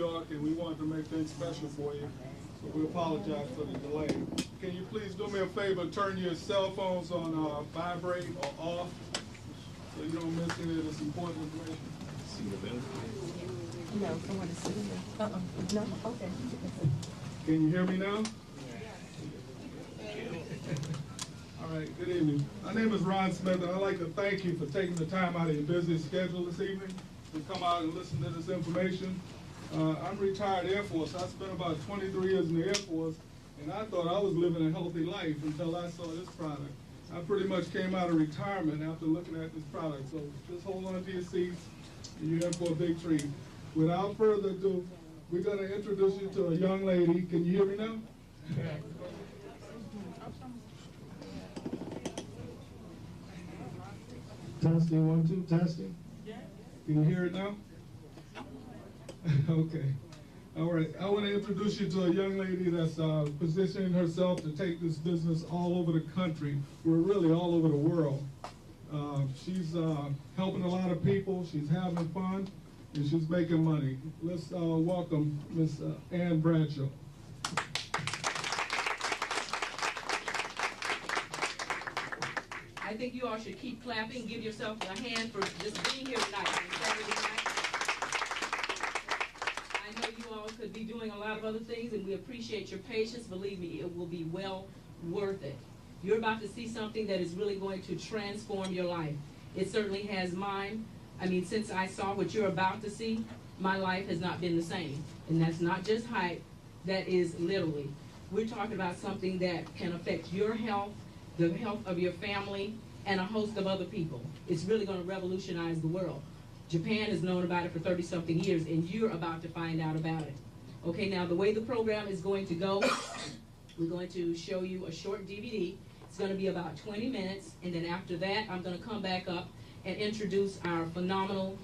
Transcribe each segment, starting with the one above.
York, and we wanted to make things special for you. So we apologize for the delay. Can you please do me a favor, turn your cell phones on vibrate or off so you don't miss any of this important information. See the benefit? No, someone is sitting there. No? Okay. Can you hear me now? All right, good evening. My name is Ron Smith, and I'd like to thank you for taking the time out of your busy schedule this evening to come out and listen to this information. I'm retired Air Force. I spent about 23 years in the Air Force, and I thought I was living a healthy life until I saw this product. I pretty much came out of retirement after looking at this product, so just hold on to your seats, and you're in for a big treat. Without further ado, we're going to introduce you to a young lady. Can you hear me now? Yeah. Testing, 1, 2, testing. Can you hear it now? Okay. All right. I want to introduce you to a young lady that's positioning herself to take this business all over the country. We're really all over the world. She's helping a lot of people. She's having fun, and she's making money. Let's welcome Miss Ann Bradshaw. I think you all should keep clapping. Give yourself a hand for just being here tonight, Saturday night. I know you all could be doing a lot of other things, and we appreciate your patience. Believe me, it will be well worth it. You're about to see something that is really going to transform your life. It certainly has mine. I mean, since I saw what you're about to see, my life has not been the same. And that's not just hype, that is literally. We're talking about something that can affect your health, the health of your family, and a host of other people. It's really going to revolutionize the world. Japan has known about it for 30-something years, and you're about to find out about it. Okay, now the way the program is going to go, we're going to show you a short DVD. It's going to be about 20 minutes, and then after that, I'm going to come back up and introduce our phenomenal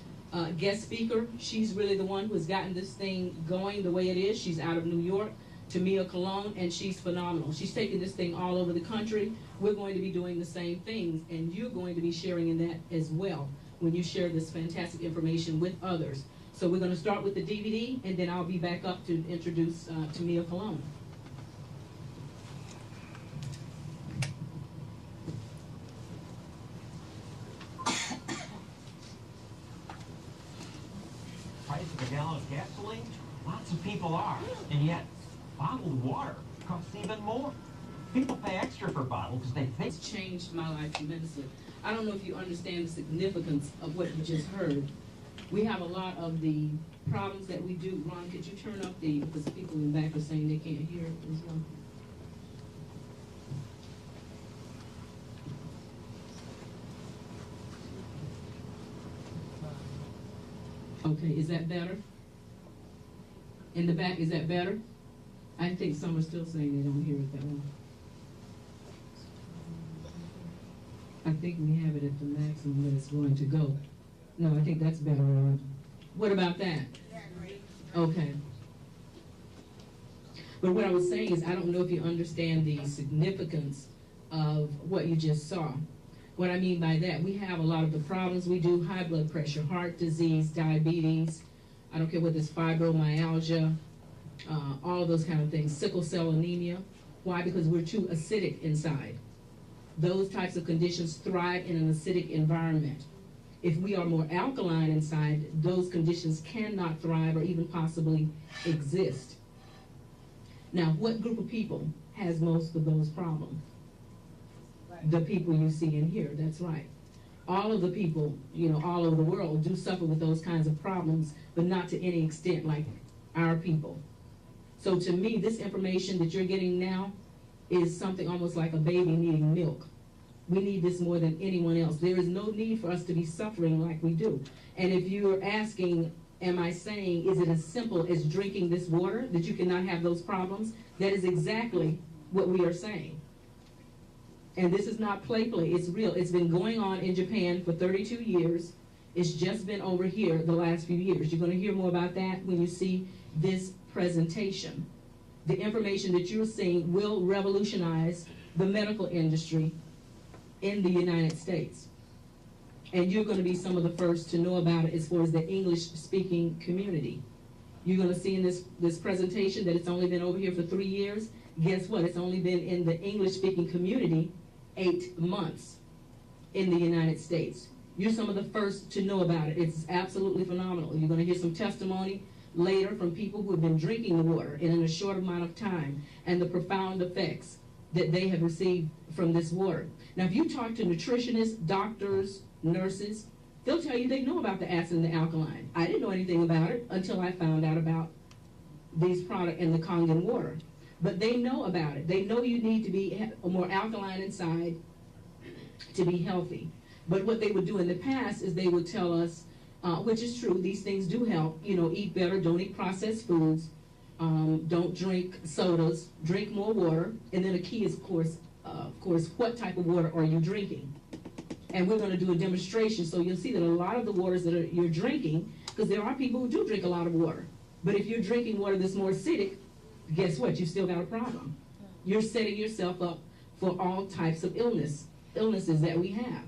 guest speaker. She's really the one who has gotten this thing going the way it is. She's out of New York, Tamia, Cologne, and she's phenomenal. She's taking this thing all over the country. We're going to be doing the same things, and you're going to be sharing in that as well when you share this fantastic information with others. So we're going to start with the DVD, and then I'll be back up to introduce Tamia, Cologne. Price of a gallon of gasoline? Lots of people are, and yet bottled water costs even more. People pay extra for bottled because they think... It's changed my life tremendously. I don't know if you understand the significance of what you just heard. We have a lot of the problems that we do. Ron, could you turn up because people in the back are saying they can't hear it as well. Okay, is that better? In the back, is that better? I think some are still saying they don't hear it that well. I think we have it at the maximum that it's going to go. No, I think that's better. What about that? Okay. But what I was saying is I don't know if you understand the significance of what you just saw. What I mean by that, we have a lot of the problems we do: high blood pressure, heart disease, diabetes, I don't care whether it's fibromyalgia, all of those kind of things, sickle cell anemia. Why? Because we're too acidic inside. Those types of conditions thrive in an acidic environment. If we are more alkaline inside, those conditions cannot thrive or even possibly exist. Now, what group of people has most of those problems? Right. The people you see in here, that's right. All of the people, all over the world do suffer with those kinds of problems, but not to any extent like our people. So to me, this information that you're getting now is something almost like a baby needing milk. We need this more than anyone else. There is no need for us to be suffering like we do. And if you're asking, am I saying, is it as simple as drinking this water, that you cannot have those problems? That is exactly what we are saying. And this is not play, it's real. It's been going on in Japan for 32 years. It's just been over here the last few years. You're going to hear more about that when you see this presentation. The information that you're seeing will revolutionize the medical industry in the United States. And you're going to be some of the first to know about it as far as the English-speaking community. You're going to see in this presentation that it's only been over here for 3 years. Guess what? It's only been in the English-speaking community 8 months in the United States. You're some of the first to know about it. It's absolutely phenomenal. You're going to hear some testimony later from people who have been drinking the water in a short amount of time and the profound effects that they have received from this water. Now, if you talk to nutritionists, doctors, nurses, they'll tell you they know about the acid and the alkaline. I didn't know anything about it until I found out about these products and the Kangen water. But they know about it. They know you need to be more alkaline inside to be healthy. But what they would do in the past is they would tell us, which is true, these things do help, eat better, don't eat processed foods, don't drink sodas, drink more water, and then the key is, of course, what type of water are you drinking? And we're going to do a demonstration, so you'll see that a lot of the waters that you're drinking, because there are people who do drink a lot of water, but if you're drinking water that's more acidic, guess what? You've still got a problem. You're setting yourself up for all types of illnesses that we have.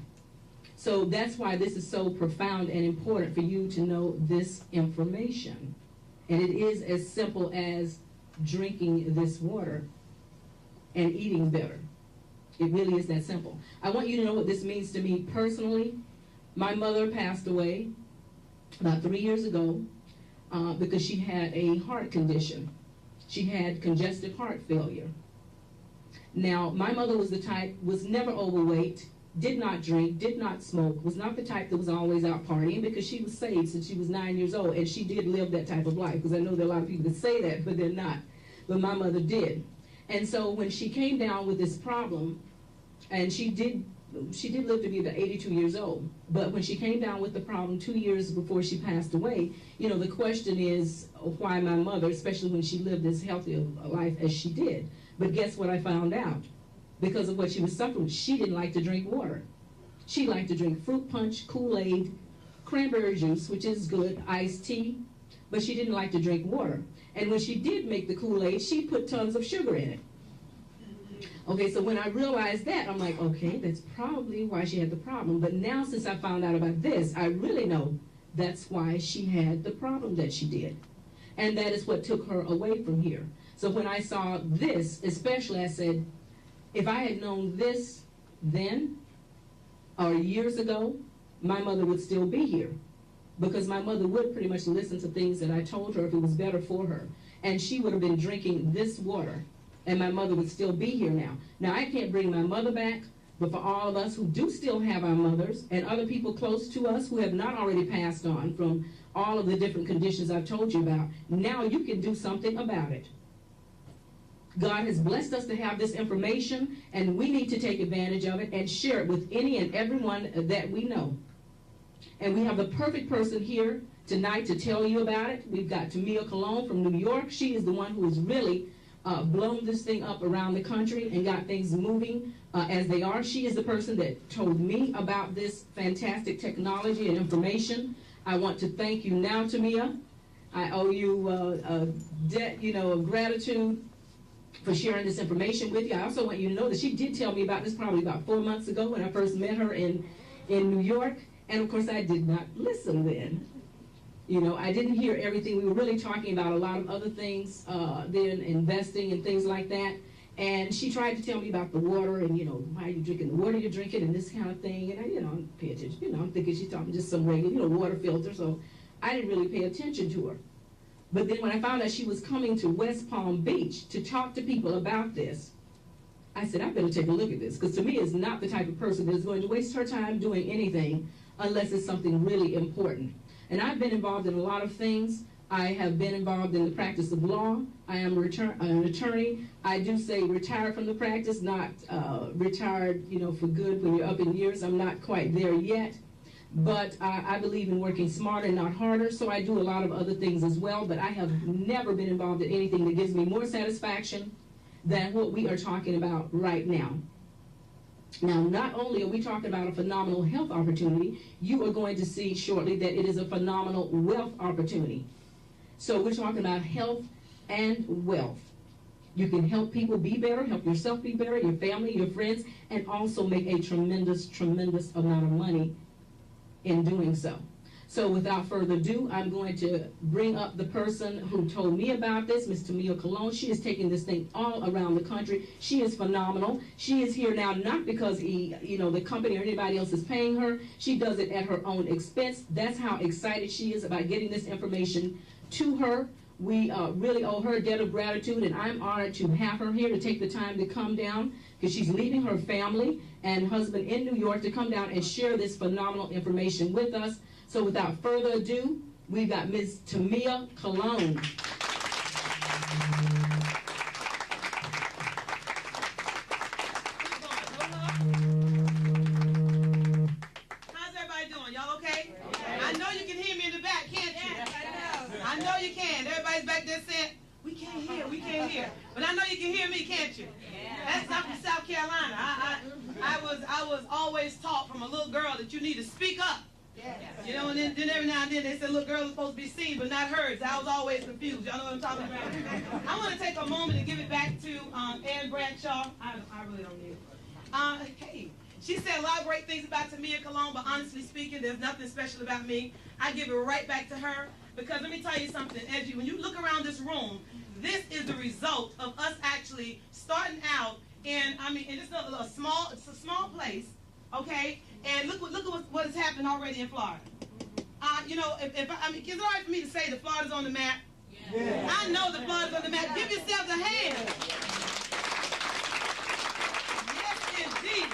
So that's why this is so profound and important for you to know this information. And it is as simple as drinking this water and eating better. It really is that simple. I want you to know what this means to me personally. My mother passed away about 3 years ago because she had a heart condition. She had congestive heart failure. Now, my mother was the type, was never overweight, did not drink, did not smoke, was not the type that was always out partying because she was saved since she was 9 years old, and she did live that type of life, because I know there are a lot of people that say that, but they're not. But my mother did. And so when she came down with this problem, and she did live to be about 82 years old, but when she came down with the problem 2 years before she passed away, the question is why my mother, especially when she lived as healthy a life as she did. But guess what I found out? Because of what she was suffering, she didn't like to drink water. She liked to drink fruit punch, Kool-Aid, cranberry juice, which is good, iced tea, but she didn't like to drink water. And when she did make the Kool-Aid, she put tons of sugar in it. Okay, so when I realized that, I'm like, okay, that's probably why she had the problem. But now since I found out about this, I really know that's why she had the problem that she did. And that is what took her away from here. So when I saw this, especially, I said, if I had known this then, or years ago, my mother would still be here. Because my mother would pretty much listen to things that I told her if it was better for her. And she would have been drinking this water, and my mother would still be here now. Now, I can't bring my mother back, but for all of us who do still have our mothers, and other people close to us who have not already passed on from all of the different conditions I've told you about, now you can do something about it. God has blessed us to have this information, and we need to take advantage of it and share it with any and everyone that we know. And we have the perfect person here tonight to tell you about it. We've got Tamia Cologne from New York. She is the one who has really blown this thing up around the country and got things moving as they are. She is the person that told me about this fantastic technology and information. I want to thank you now, Tamia. I owe you a debt, of gratitude for sharing this information with you. I also want you to know that she did tell me about this probably about 4 months ago when I first met her in New York. And of course, I did not listen then. I didn't hear everything. We were really talking about a lot of other things then, investing and things like that. And she tried to tell me about the water and, why are you drinking the water you're drinking and this kind of thing. And I, didn't pay attention. I'm thinking she's talking just some regular, water filter. So I didn't really pay attention to her. But then when I found out she was coming to West Palm Beach to talk to people about this, I said, I better take a look at this. Because Tamia is not the type of person that is going to waste her time doing anything unless it's something really important. And I've been involved in a lot of things. I have been involved in the practice of law. I am an attorney. I do say retired from the practice, not retired, for good when you're up in years. I'm not quite there yet. But I believe in working smarter, not harder, so I do a lot of other things as well. But I have never been involved in anything that gives me more satisfaction than what we are talking about right now. Now, not only are we talking about a phenomenal health opportunity, you are going to see shortly that it is a phenomenal wealth opportunity. So we're talking about health and wealth. You can help people be better, help yourself be better, your family, your friends, and also make a tremendous, tremendous amount of money in doing so. So without further ado, I'm going to bring up the person who told me about this, Ms. Tamia Cologne. She is taking this thing all around the country. She is phenomenal. She is here now not because the company or anybody else is paying her. She does it at her own expense. That's how excited she is about getting this information to her. We really owe her a debt of gratitude, and I'm honored to have her here to take the time to come down because she's leaving her family and husband in New York to come down and share this phenomenal information with us. So without further ado, we've got Ms. Tamia Cologne. How's everybody doing? Y'all okay? I know you can hear me in the back, can't you? I know you can. Everybody's back there saying, we can't hear. But I know you can hear me, can't you? That's not from South Carolina. I was always taught from a little girl that you need to speak up. You know, and then every now and then they said, look, girls are supposed to be seen but not heard. So I was always confused. Y'all know what I'm talking about? I want to take a moment and give it back to Ann Bradshaw. I really don't need it. Hey, she said a lot of great things about Tamia Cologne, but honestly speaking, there's nothing special about me. I give it right back to her because let me tell you something, Edgy, when you look around this room, this is the result of us actually starting out in, and it's a small place, okay? And look what has happened already in Florida. Is it all right for me to say that Florida's on the map? Yeah. I know that Florida's on the map. Give yourselves a hand. Yes, indeed.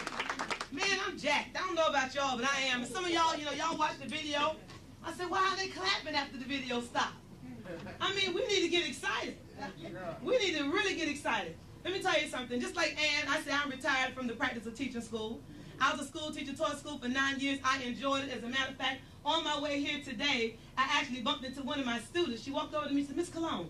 Man, I'm jacked. I don't know about y'all, but I am. And some of y'all, y'all watch the video. I said, why are they clapping after the video stopped? We need to get excited. We need to really get excited. Let me tell you something. Just like Ann, I said I'm retired from the practice of teaching school. I was a school teacher, taught school for 9 years. I enjoyed it. As a matter of fact, on my way here today, I actually bumped into one of my students. She walked over to me and said, Miss Cologne.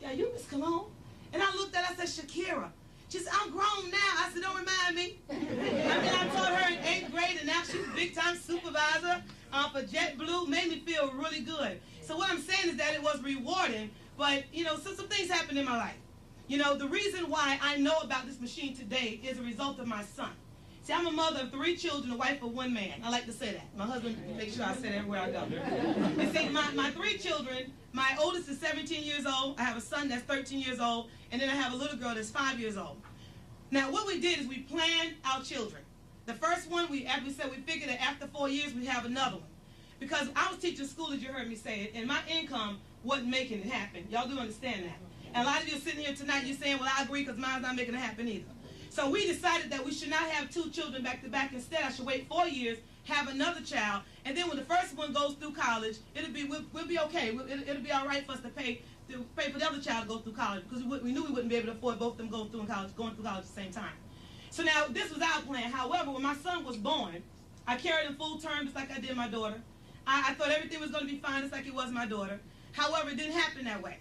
Yeah, you Miss Cologne? And I looked at her, I said, Shakira. She said, I'm grown now. I said, don't remind me. I taught her in 8th grade, and now she's a big-time supervisor for JetBlue. Made me feel really good. So what I'm saying is that it was rewarding, but, some things happened in my life. The reason why I know about this machine today is a result of my son. See, I'm a mother of 3 children, a wife of 1 man. I like to say that. My husband makes sure I say that everywhere I go. You see, my 3 children, my oldest is 17 years old. I have a son that's 13 years old. And then I have a little girl that's 5 years old. Now, what we did is we planned our children. The first one, as we said, we figured that after 4 years, we'd have another one. Because I was teaching school, as you heard me say it, and my income wasn't making it happen. Y'all do understand that. And a lot of you are sitting here tonight, you're saying, well, I agree because mine's not making it happen either. So we decided that we should not have 2 children back to back. Instead, I should wait 4 years, have another child, and then when the first one goes through college, we'll be okay. It'll be all right for us to pay for the other child to go through college because we knew we wouldn't be able to afford both of them going through college at the same time. So now this was our plan. However, when my son was born, I carried him full term just like I did my daughter. I thought everything was going to be fine just like it was my daughter. However, it didn't happen that way.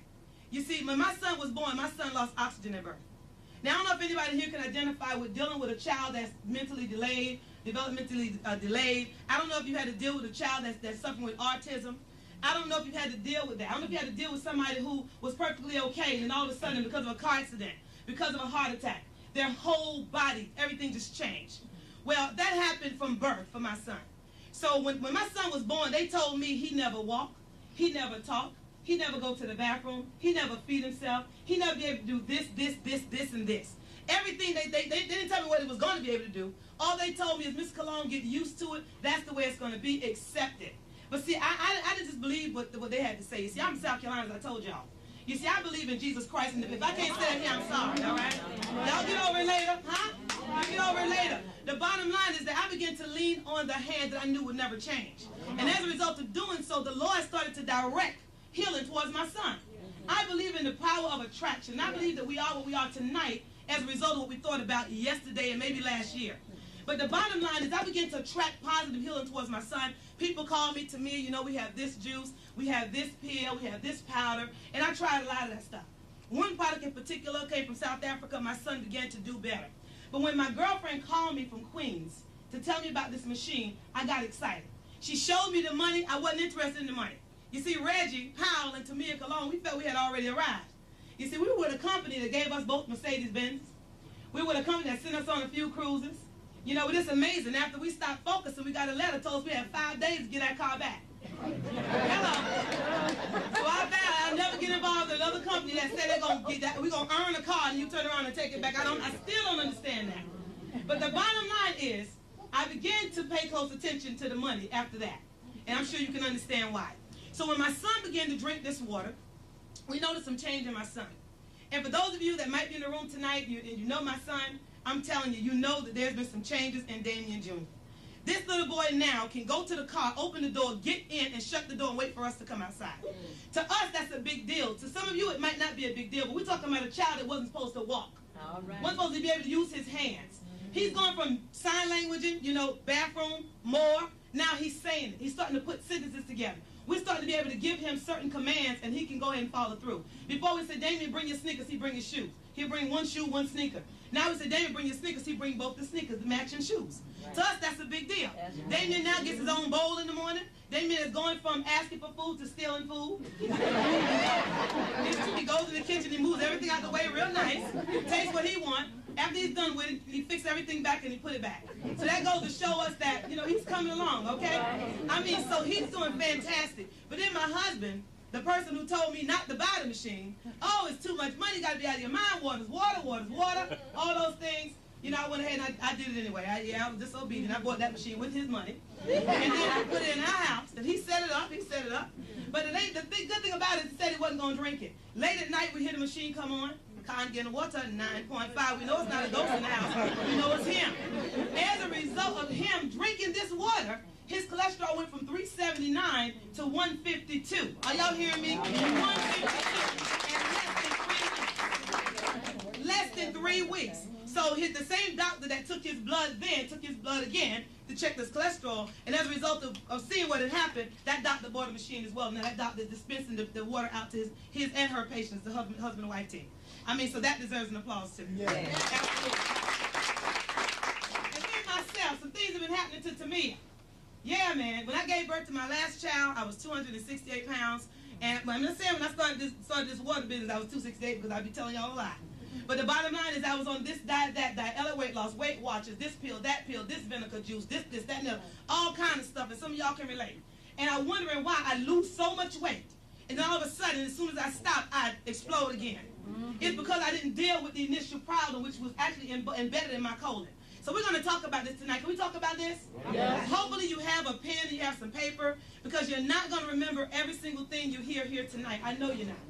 You see, when my son was born, my son lost oxygen at birth. Now, I don't know if anybody here can identify with dealing with a child that's mentally delayed, developmentally delayed. I don't know if you had to deal with a child that's suffering with autism. I don't know if you had to deal with that. I don't know if you had to deal with somebody who was perfectly okay, and then all of a sudden, because of a car accident, because of a heart attack, their whole body, everything just changed. Well, that happened from birth for my son. So when my son was born, they told me he never walked, he never talked, he never go to the bathroom, he never feed himself, he never be able to do this, and this. Everything, they didn't tell me what he was going to be able to do. All they told me is, Miss Cologne, get used to it. That's the way it's going to be. Accept it. But see, I didn't just believe what they had to say. You see, I'm from South Carolina, as I told y'all. You see, I believe in Jesus Christ, and if I can't say it here, I'm sorry, all right? Y'all get over it later, huh? You get over it later. The bottom line is that I began to lean on the hand that I knew would never change. And as a result of doing so, the Lord started to direct healing towards my son. I believe in the power of attraction. I believe that we are what we are tonight as a result of what we thought about yesterday and maybe last year. But the bottom line is I began to attract positive healing towards my son. People call me, Tamia, you know, we have this juice, we have this pill, we have this powder, and I tried a lot of that stuff. One product in particular came from South Africa. My son began to do better. But when my girlfriend called me from Queens to tell me about this machine, I got excited. She showed me the money. I wasn't interested in the money. You see, Reggie, Powell, and Tamia Cologne, we felt we had already arrived. You see, we were with a company that gave us both Mercedes-Benz. We were with a company that sent us on a few cruises. You know, it's amazing. After we stopped focusing, we got a letter told us we had 5 days to get our car back. Hello. So I vow I'll never get involved with another company that said they're gonna get that. We're gonna earn a car and you turn around and take it back. I still don't understand that. But the bottom line is, I began to pay close attention to the money after that. And I'm sure you can understand why. So when my son began to drink this water, we noticed some change in my son. And for those of you that might be in the room tonight, and you know my son, I'm telling you, you know that there's been some changes in Damien Jr. This little boy now can go to the car, open the door, get in, and shut the door and wait for us to come outside. To us, that's a big deal. To some of you, it might not be a big deal, but we're talking about a child that wasn't supposed to walk. All right. Wasn't supposed to be able to use his hands. He's going from sign languaging, you know, bathroom, more. Now he's saying it. He's starting to put sentences together. We're starting to be able to give him certain commands, and he can go ahead and follow through. Before we said, Damien, bring your sneakers, he bring his shoes. He'll bring one shoe, one sneaker. Now we said, Damien, bring your sneakers, he bring both the sneakers, the matching shoes. Right. To us, that's a big deal. Right. Damien now gets his own bowl in the morning. Damien is going from asking for food to stealing food. He goes in the kitchen, he moves everything out the way real nice, takes what he wants. After he's done with it, he fixed everything back and he put it back. So that goes to show us that, you know, he's coming along, okay? I mean, so he's doing fantastic. But then my husband, the person who told me not to buy the machine, oh, it's too much money, got to be out of your mind, water's water, all those things. You know, I went ahead and I did it anyway. I was disobedient. I bought that machine with his money. And then I put it in our house, and he set it up. But the good thing about it is he said he wasn't going to drink it. Late at night, we hear the machine come on. Kangen water, 9.5. We know it's not a ghost in the house. We know it's him. As a result of him drinking this water, his cholesterol went from 379 to 152. Are y'all hearing me? 152 in less than 3 weeks. So the same doctor that took his blood then took his blood again to check his cholesterol, and as a result of seeing what had happened, that doctor bought a machine as well. Now that doctor is dispensing the water out to his and her patients, the husband and wife team. I mean, so that deserves an applause too. Yeah. Absolutely. And then myself, some things have been happening to Tamia. Yeah, man. When I gave birth to my last child, I was 268 pounds. And I'm not saying when I started this water business, I was 268 because I'd be telling y'all a lie. But the bottom line is I was on this diet, that diet, weight loss, Weight Watchers, this pill, that pill, this vinegar juice, this, that, and the other, all kind of stuff. And some of y'all can relate. And I'm wondering why I lose so much weight. And then all of a sudden, as soon as I stop, I explode again. It's because I didn't deal with the initial problem, which was actually embedded in my colon. So we're going to talk about this tonight. Can we talk about this? Yes. Hopefully you have a pen, you have some paper, because you're not going to remember every single thing you hear here tonight. I know you're not.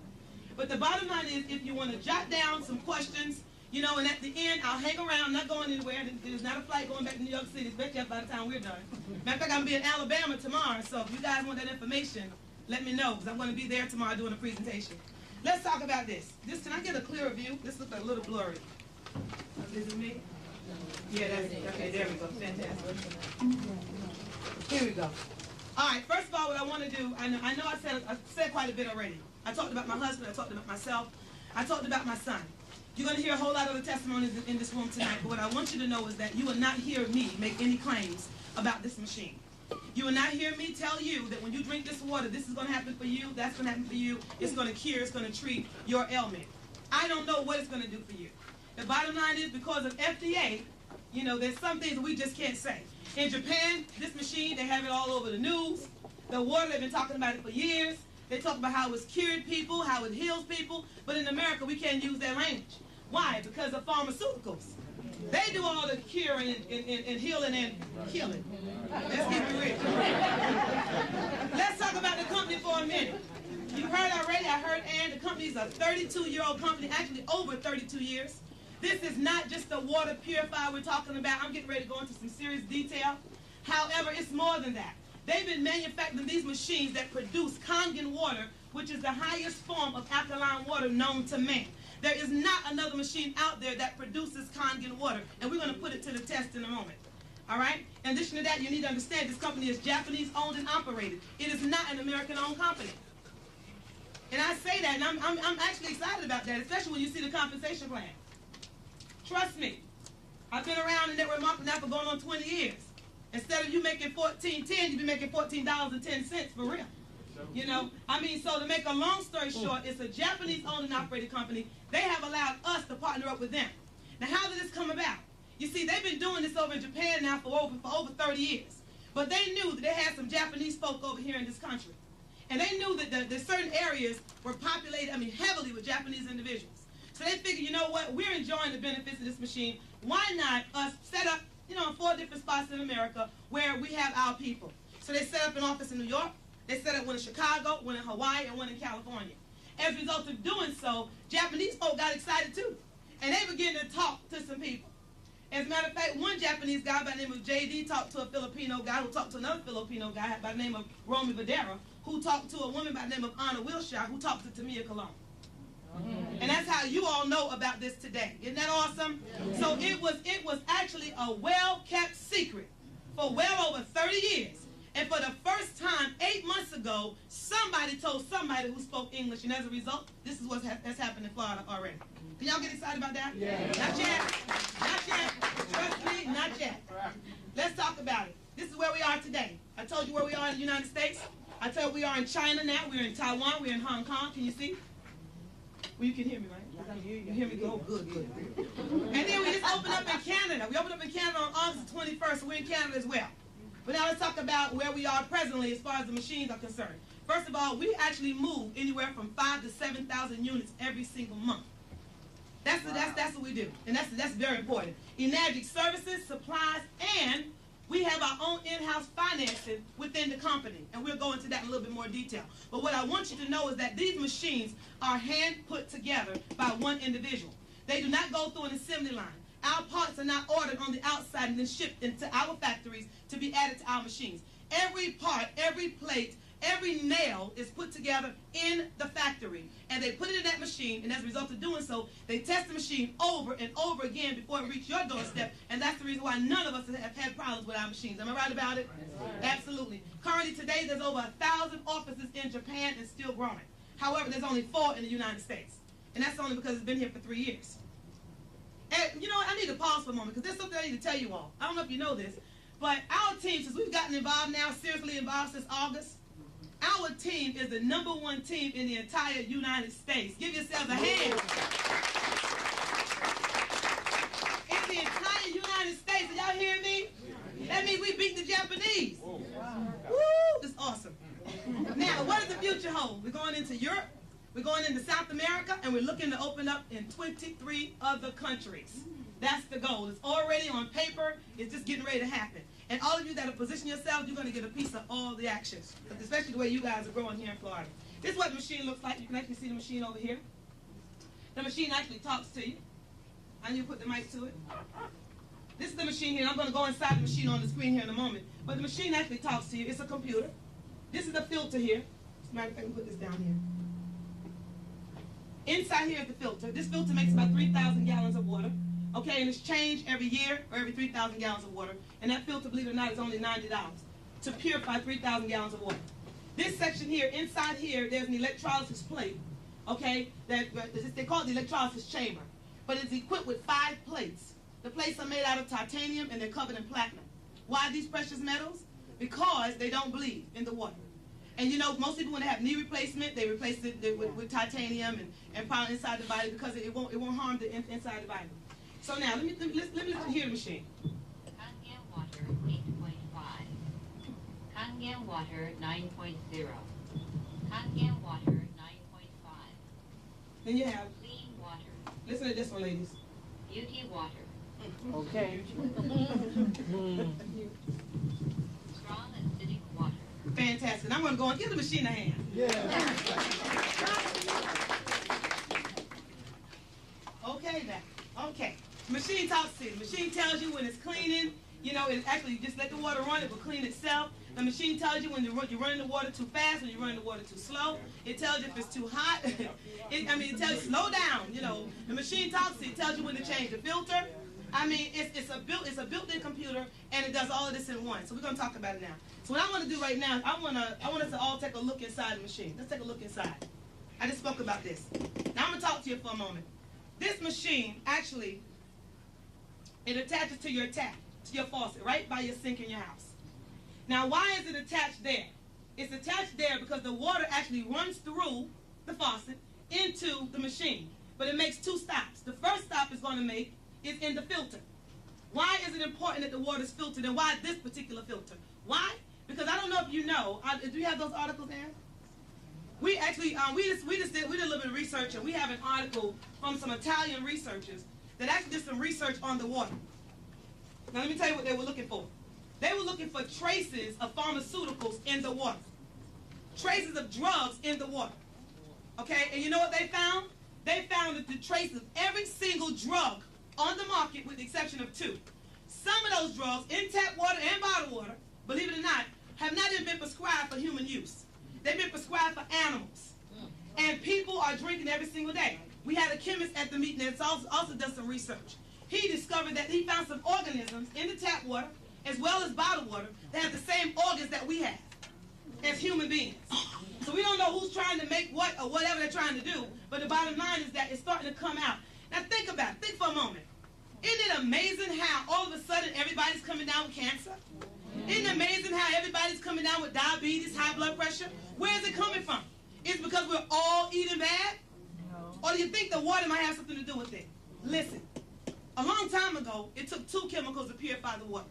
But the bottom line is, if you want to jot down some questions, you know, and at the end, I'll hang around, not going anywhere. There's not a flight going back to New York City, especially by the time we're done. Matter of fact, I'm going to be in Alabama tomorrow, so if you guys want that information, let me know, because I'm going to be there tomorrow doing a presentation. Let's talk about this. Can I get a clearer view? This looks a little blurry. Is it me? Yeah, that's it. Okay, there we go. Fantastic. Here we go. All right, first of all, what I want to do, I know I said quite a bit already. I talked about my husband, I talked about myself, I talked about my son. You're going to hear a whole lot of the testimonies in this room tonight, but what I want you to know is that you will not hear me make any claims about this machine. You will not hear me tell you that when you drink this water, this is going to happen for you, that's going to happen for you, it's going to cure, it's going to treat your ailment. I don't know what it's going to do for you. The bottom line is, because of FDA, you know, there's some things that we just can't say. In Japan, this machine, they have it all over the news. The water, they've been talking about it for years. They talk about how it's cured people, how it heals people, but in America, we can't use that language. Why? Because of pharmaceuticals. They do all the curing and healing and killing. Let's keep it real. Let's talk about the company for a minute. You heard already, I heard Ann, the company is a 32-year-old company, actually over 32 years. This is not just the water purifier we're talking about. I'm getting ready to go into some serious detail. However, it's more than that. They've been manufacturing these machines that produce Kangen water, which is the highest form of alkaline water known to man. There is not another machine out there that produces Kangen water, and we're going to put it to the test in a moment. All right? In addition to that, you need to understand this company is Japanese-owned and operated. It is not an American-owned company. And I say that, and I'm actually excited about that, especially when you see the compensation plan. Trust me, I've been around in network marketing now for going on 20 years. Instead of you making $14.10, you be making $14.10 for real. You know, I mean, so to make a long story short, it's a Japanese-owned and operated company. They have allowed us to partner up with them. Now, how did this come about? You see, they've been doing this over in Japan now for over 30 years. But they knew that they had some Japanese folk over here in this country. And they knew that the certain areas were populated, heavily with Japanese individuals. So they figured, you know what, we're enjoying the benefits of this machine. Why not us set up, in 4 different spots in America where we have our people? So they set up an office in New York, they set up one in Chicago, one in Hawaii, and one in California. As a result of doing so, Japanese folk got excited too. And they began to talk to some people. As a matter of fact, one Japanese guy by the name of JD talked to a Filipino guy who talked to another Filipino guy by the name of Romy Badera, who talked to a woman by the name of Anna Wilshire, who talked to Tamia Cologne. And that's how you all know about this today. Isn't that awesome? Yeah. So it was actually a well-kept secret for well over 30 years. And for the first time, 8 months ago, somebody told somebody who spoke English. And as a result, this is what has happened in Florida already. Can y'all get excited about that? Yeah. Not yet. Not yet. Trust me, not yet. Let's talk about it. This is where we are today. I told you where we are in the United States. I told you we are in China now. We're in Taiwan. We're in Hong Kong. Can you see? Well, you can hear me, right? You hear me go? Good. And then we just opened up in Canada. We opened up in Canada on August 21st, so we're in Canada as well. But now let's talk about where we are presently as far as the machines are concerned. First of all, we actually move anywhere from 5,000 to 7,000 units every single month. That's what we do, and that's very important. Enagic services, supplies, and we have our own in-house financing within the company, and we'll go into that in a little bit more detail. But what I want you to know is that these machines are hand put together by one individual. They do not go through an assembly line. Our parts are not ordered on the outside and then shipped into our factories to be added to our machines. Every part, every plate, every nail is put together in the factory, and they put it in that machine, and as a result of doing so, they test the machine over and over again before it reaches your doorstep, and that's the reason why none of us have had problems with our machines. Am I right about it? Absolutely. Currently today, there's over 1,000 offices in Japan and still growing. However, there's only 4 in the United States, and that's only because it's been here for 3 years. And you know what, I need to pause for a moment, because there's something I need to tell you all. I don't know if you know this, but our team, since we've gotten involved now, seriously involved since August, our team is the #1 team in the entire United States. Give yourselves a hand. In the entire United States, are y'all hearing me? That means we beat the Japanese. Woo, it's awesome. Now, what does the future hold? We're going into Europe, we're going into South America, and we're looking to open up in 23 other countries. That's the goal. It's already on paper. It's just getting ready to happen. And all of you that have positioned yourselves, you're going to get a piece of all the actions, especially the way you guys are growing here in Florida. This is what the machine looks like. You can actually see the machine over here. The machine actually talks to you. I need to put the mic to it. This is the machine here. I'm going to go inside the machine on the screen here in a moment. But the machine actually talks to you. It's a computer. This is the filter here. As a matter of fact, I can put this down here. Inside here is the filter. This filter makes about 3,000 gallons of water. Okay, and it's changed every year or every 3,000 gallons of water. And that filter, believe it or not, is only $90 to purify 3,000 gallons of water. This section here, inside here, there's an electrolysis plate, okay, they call it the electrolysis chamber. But it's equipped with 5 plates. The plates are made out of titanium and they're covered in platinum. Why these precious metals? Because they don't bleed in the water. And you know, most people when they have knee replacement, they replace it with titanium and probably inside the body because it won't harm the inside the body. So now, let me hear the machine. Kangen water 8.5. Kangen water 9.0. Kangen water 9.5. Then you have Clean water. Listen to this one, ladies. Beauty water. Okay. Strong acidic water. Fantastic. I'm going to go and give the machine a hand. Yeah. Okay, now. Okay. Machine talks to you. The machine tells you when it's cleaning. You know, it actually just let the water run. It will clean itself. The machine tells you when you're running the water too fast, when you're running the water too slow. It tells you if it's too hot. It tells you slow down. You know, the machine talks to you. It tells you when to change the filter. I mean, it's a built-in computer, and it does all of this in one. So we're going to talk about it now. So what I want to do right now, I want us to all take a look inside the machine. Let's take a look inside. I just spoke about this. Now I'm going to talk to you for a moment. This machine, actually, it attaches to your tap, to your faucet, right by your sink in your house. Now, why is it attached there? It's attached there because the water actually runs through the faucet into the machine. But it makes 2 stops. The first stop it's going to make is in the filter. Why is it important that the water is filtered, and why this particular filter? Why? Because I don't know if you know. Do you have those articles, Aaron? We actually we did a little bit of research, and we have an article from some Italian researchers that actually did some research on the water. Now let me tell you what they were looking for. They were looking for traces of pharmaceuticals in the water, traces of drugs in the water. Okay, and you know what they found? They found that the traces of every single drug on the market, with the exception of 2. Some of those drugs in tap water and bottled water, believe it or not, have not even been prescribed for human use. They've been prescribed for animals. And people are drinking every single day. We had a chemist at the meeting that's also done some research. He discovered that he found some organisms in the tap water, as well as bottled water, that have the same organs that we have as human beings. So we don't know who's trying to make what or whatever they're trying to do, but the bottom line is that it's starting to come out. Now think about it. Think for a moment. Isn't it amazing how all of a sudden everybody's coming down with cancer? Isn't it amazing how everybody's coming down with diabetes, high blood pressure? Where is it coming from? Is it because we're all eating bad? Or do you think the water might have something to do with it? Listen, a long time ago, it took 2 chemicals to purify the water.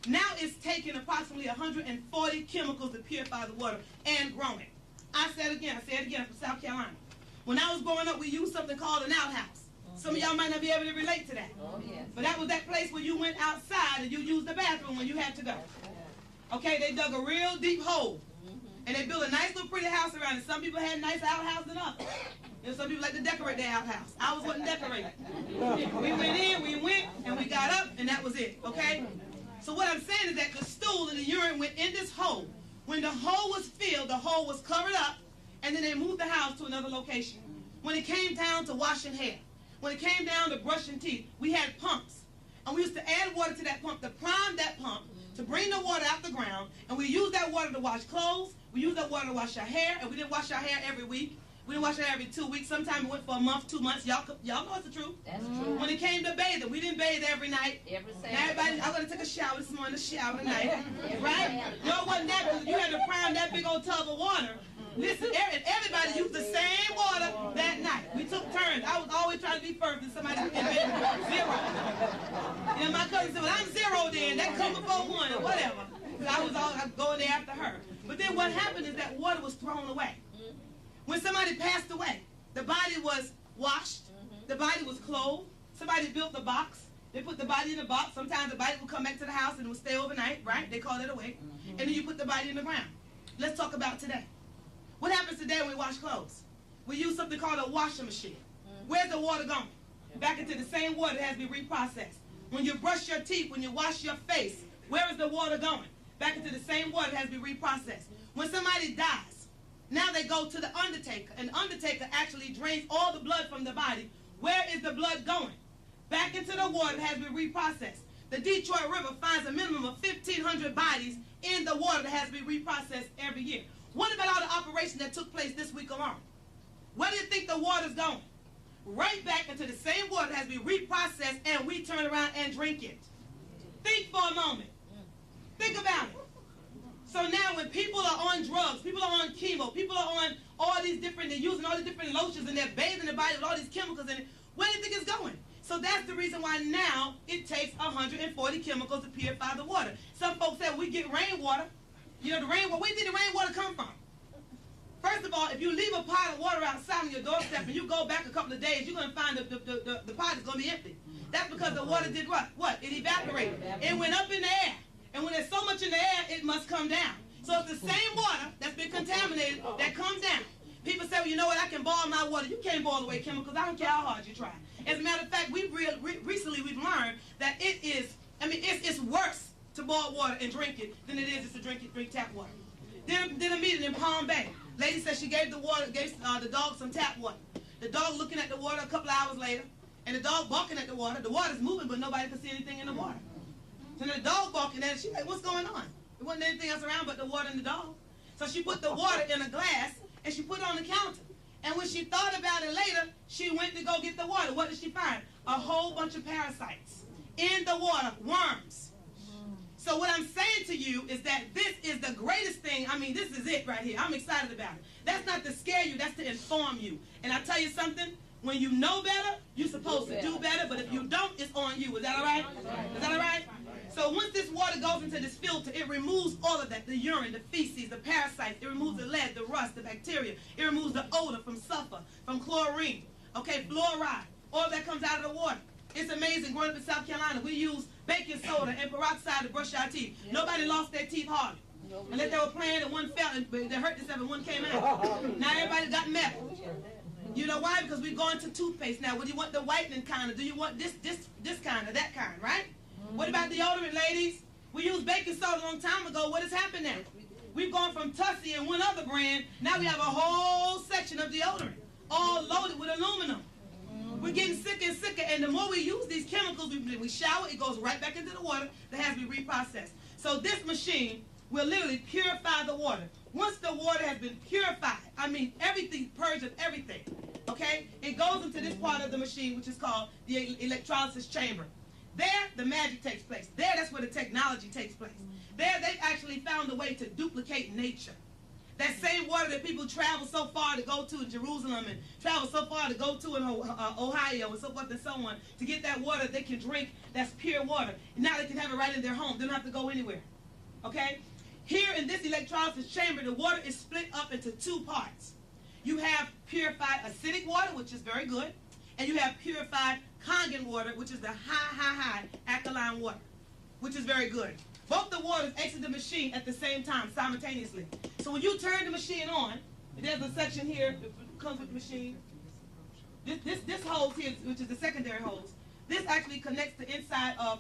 Now it's taking approximately 140 chemicals to purify the water and growing. I say it again, I'm from South Carolina. When I was growing up, we used something called an outhouse. Some of y'all might not be able to relate to that. Oh, yes. But that was that place where you went outside and you used the bathroom when you had to go. Okay, they dug a real deep hole. And they built a nice little pretty house around it. Some people had nice outhouses than others. And some people like to decorate their outhouse. I wasn't decorated. We went in, and we got up, and that was it. Okay? So what I'm saying is that the stool and the urine went in this hole. When the hole was filled, the hole was covered up, and then they moved the house to another location. When it came down to washing hair, when it came down to brushing teeth, we had pumps. And we used to add water to that pump to prime that pump, to bring the water out the ground, and we used that water to wash clothes, we used that water to wash our hair, and we didn't wash our hair every week. We didn't wash our hair every 2 weeks. Sometimes it went for a month, 2 months. Y'all know it's the truth. That's true. When it came to bathing, we didn't bathe every night. Every Now Saturday. everybody, I'm going to take a shower this morning, shower tonight. Right? No, it wasn't that, because you had to prime that big old tub of water. Listen, everybody used the same water that night. We took turns. I was always trying to be first, and somebody invented 0. You know, my cousin said, well, I'm 0 then. That come before 1 or whatever. Because I was going there after her. But then what happened is that water was thrown away. When somebody passed away, the body was washed, the body was clothed, somebody built the box, they put the body in the box. Sometimes the body would come back to the house and it would stay overnight, right? They call it away. And then you put the body in the ground. Let's talk about today. What happens today when we wash clothes? We use something called a washing machine. Where's the water going? Back into the same water that has to be reprocessed. When you brush your teeth, when you wash your face, where is the water going? Back into the same water that has to be reprocessed. When somebody dies, now they go to the undertaker. An undertaker actually drains all the blood from the body. Where is the blood going? Back into the water that has been reprocessed. The Detroit River finds a minimum of 1,500 bodies in the water that has been reprocessed every year. What about all the operations that took place this week alone? Where do you think the water's going? Right back into the same water that has been reprocessed, and we turn around and drink it. Think for a moment. Think about it. So now when people are on drugs, people are on chemo, people are on all these different, they're using all these different lotions, and they're bathing the body with all these chemicals in it, where do you think it's going? So that's the reason why now it takes 140 chemicals to purify the water. Some folks say we get rainwater. You know, the rainwater, where did the rainwater come from? First of all, if you leave a pot of water outside on your doorstep and you go back a couple of days, you're going to find the pot is going to be empty. That's because the water did what? What? It evaporated. It went up in the air. And when there's so much in the air, it must come down. So it's the same water that's been contaminated that comes down. People say, well, you know what, I can boil my water. You can't boil away chemicals. I don't care how hard you try. As a matter of fact, recently we've learned that it is, it's worse to boil water and drink it than it is to drink tap water. Did a meeting in Palm Bay. Lady said she gave the dog some tap water. The dog looking at the water a couple hours later, and the dog barking at the water. The water's moving, but nobody can see anything in the water. So the dog barking at it, she's like, what's going on? There wasn't anything else around but the water and the dog. So she put the water in a glass, and she put it on the counter. And when she thought about it later, she went to go get the water. What did she find? A whole bunch of parasites in the water, worms. So what I'm saying to you is that this is the greatest thing. This is it right here. I'm excited about it. That's not to scare you. That's to inform you. And I tell you something, when you know better, you're supposed to do better. But if you don't, it's on you. Is that all right? Is that all right? So once this water goes into this filter, it removes all of that, the urine, the feces, the parasites. It removes the lead, the rust, the bacteria. It removes the odor from sulfur, from chlorine, okay, fluoride. All that comes out of the water. It's amazing. Growing up in South Carolina, we use baking soda and peroxide to brush our teeth. Nobody lost their teeth hardly. Unless they were playing and one fell and they hurt themselves and one came out. Now everybody got metal. You know why? Because we're going to toothpaste now. Well, you want the whitening kind, or do you want this kind or that kind, right? What about deodorant, ladies? We used baking soda a long time ago. What has happened now? We've gone from Tussie and one other brand. Now we have a whole section of deodorant, all loaded with aluminum. We're getting sicker and sicker, and the more we use these chemicals, we shower, it goes right back into the water that has to be reprocessed. So this machine will literally purify the water. Once the water has been purified, I mean everything, purged of everything, okay? It goes into this part of the machine, which is called the electrolysis chamber. There, the magic takes place. There, that's where the technology takes place. There, they've actually found a way to duplicate nature. That same water that people travel so far to go to in Jerusalem and travel so far to go to in Ohio and so forth and so on, to get that water they can drink, that's pure water. And now they can have it right in their home. They don't have to go anywhere, okay? Here in this electrolysis chamber, the water is split up into two parts. You have purified acidic water, which is very good, and you have purified Kangen water, which is the high alkaline water, which is very good. Both the waters exit the machine at the same time, simultaneously. So when you turn the machine on, there's a section here that comes with the machine. This hose here, which is the secondary hose, this actually connects the inside of